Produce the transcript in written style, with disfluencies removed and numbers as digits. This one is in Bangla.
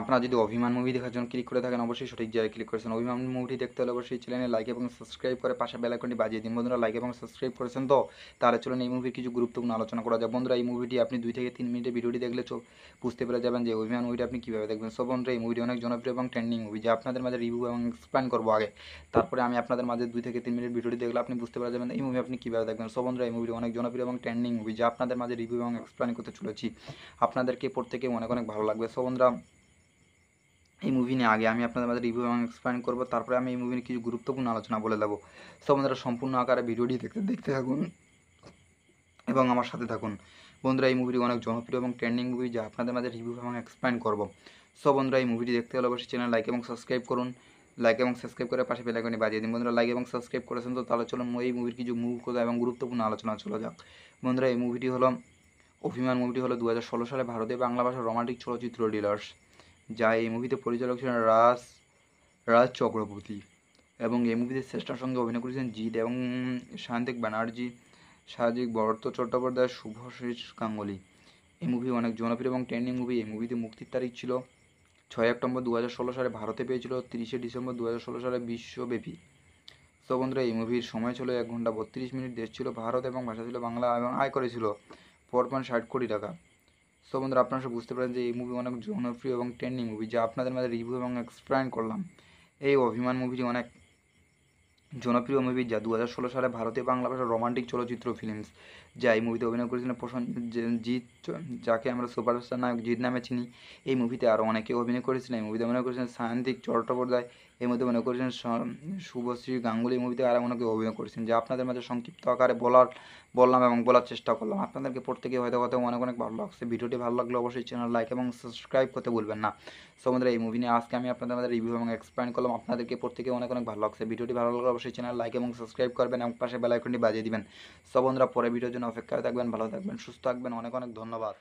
আপনারা যদি অভিমান মুভি দেখার জন্য ক্লিক করে থাকেন অবশ্যই সঠিক জায়গায় ক্লিক করেছেন। অভিমান মুভিটি দেখতে হলে অবশ্যই চ্যানেলে লাইক এবং সাবস্ক্রাইব করে পাশে বেল আইকনটি বাজিয়ে দিন। বন্ধুরা লাইক এবং সাবস্ক্রাইব করেছেন তো? তাহলে চলুন এই মুভির কিছু গুরুত্বপূর্ণ আলোচনা করা যায়। বন্ধুরা এই মুভিটি আপনি 2 থেকে 3 মিনিটের ভিডিওটি দেখলে বুঝতে পেরে যাবেন যে অভিমান মুভিটি আপনি কীভাবে দেখবেন। সো বন্ধুরা এই মুভিটি অনেক জনপ্রিয় এবং ট্রেন্ডিং মুভি, যা আপনাদের মাঝে রিভিউ এবং এক্সপ্লেন করবো আগে। তারপরে আমি আপনাদের মাঝে 2 থেকে 3 মিনিট ভিডিওটি দেখলে আপনি বুঝতে পেরে যাবেন এই মুভি আপনি কীভাবে দেখবেন। সো বন্ধুরা এই মুভিটি অনেক জনপ্রিয় এবং ট্রেন্ডিং মুভি, যা আপনাদের মাঝে রিভিউ এবং এক্সপ্লেন করতে চলেছি। আপনাদেরকে প্রত্যেকে অনেক অনেক ভালো লাগবে। সো বন্ধুরা এই মুভি নিয়ে আগে আমি আপনাদের মাঝে রিভিউ এবং এক্সপ্লেন করবো, তারপরে আমি এই মুভি নিয়ে কিছু গুরুত্বপূর্ণ আলোচনা বলে দেবো। সো বন্ধুরা সম্পূর্ণ আকারে ভিডিওটি দেখতে থাকুন এবং আমার সাথে থাকুন। বন্ধুরা এই মুভিটি অনেক জনপ্রিয় এবং ট্রেন্ডিং মুভি, যা আপনাদের মাঝে রিভিউ এবং এক্সপ্লেন করবো। সো বন্ধুরা এই মুভিটি দেখতে হলে অবশ্যই চ্যানেল লাইক এবং সাবস্ক্রাইব করুন। লাইক এবং সাবস্ক্রাইব করে পাশে বেল আইকনটি বাজিয়ে দিন। বন্ধুরা লাইক এবং সাবস্ক্রাইব করেছেন তো? তাহলে চলুন এই মুভির কিছু মূল কথা এবং গুরুত্বপূর্ণ আলোচনা চলে যাক। বন্ধুরা এই মুভিটি হলো অভিমান মুভিটি হলো 2016 সালে ভারতীয় বাংলা ভাষার রোমান্টিক চলচ্চিত্র ডিলার্স, যা এই মুভিতে পরিচালক ছিলেন রাজ চক্রবর্তী এবং এই মুভিতে শ্রেষ্ঠার সঙ্গে অভিনয় করেছেন জিৎ এবং সায়ন্তিক ব্যানার্জি, সাজিক ভরত চট্টোপাধ্যায়, শুভশিস গাঙ্গুলি। এই মুভি অনেক জনপ্রিয় এবং ট্রেন্ডিং মুভি। এই মুভিতে মুক্তির তারিখ ছিল 6 অক্টোবর 2016 সালে, ভারতে পেয়েছিল 30 ডিসেম্বর 2016 সালে বিশ্বব্যাপী। তো বন্ধুরা এই মুভির সময় ছিল 1 ঘন্টা 32 মিনিট, দেশ ছিল ভারত এবং ভাষা ছিল বাংলা এবং আয় করেছিল 4.60 কোটি টাকা। সো বন্ধুরা আপনারা সব বুঝতে পারেন যে এই মুভি অনেক জনপ্রিয় এবং ট্রেন্ডিং মুভি, যা আপনাদের মাঝে রিভিউ এবং এক্সপ্লেন করলাম। এই অভিমান মুভিটি অনেক জনপ্রিয় মুভি, যা 2016 সালে ভারতীয় বাংলা ভাষার রোমান্টিক চলচ্চিত্র ফিল্মস, যা এই মুভিতে অভিনয় করেছিলেন জিৎ, যাকে আমরা সুপারস্টার নায়ক জিৎ নামে চিনি। এই মুভিতে আরও অনেকে অভিনয় করেছিলেন। এই মুভিতে অভিনয় করেছেন সায়ন্তিক চট্টোপাধ্যায়, এই মধ্যে মনে করেছেন শুভশ্রী গাঙ্গুলি। এই মুভিতে আরও অনেকে অভিনয় করেছেন, যা আপনাদের মাঝে সংক্ষিপ্ত আকারে বললাম এবং বলার চেষ্টা করলাম। আপনাদেরকে প্রত্যেকে হয়তো অনেক অনেক ভালো লাগছে। ভিডিওটি ভালো লাগলে অবশ্যই চ্যানেল লাইক এবং সাবস্ক্রাইব করতে ভুলবেন না। সো বন্ধুরা এই মুভি নিয়ে আজকে আমি আপনাদের মাঝে রিভিউ এবং এক্সপ্লেন করলাম। আপনাদেরকে প্রত্যেকে অনেক অনেক ভালো লাগছে। ভিডিওটি ভালো লাগলে অবশ্যই চ্যানেল লাইক এবং সাবস্ক্রাইব করবেন এবং পাশে বেল আইকনটি বাজিয়ে দিবেন। সো বন্ধুরা পরে ভিডিওর জন্য অপেক্ষায় থাকবেন। ভালো থাকবেন, সুস্থ থাকবেন। অনেক অনেক ধন্যবাদ।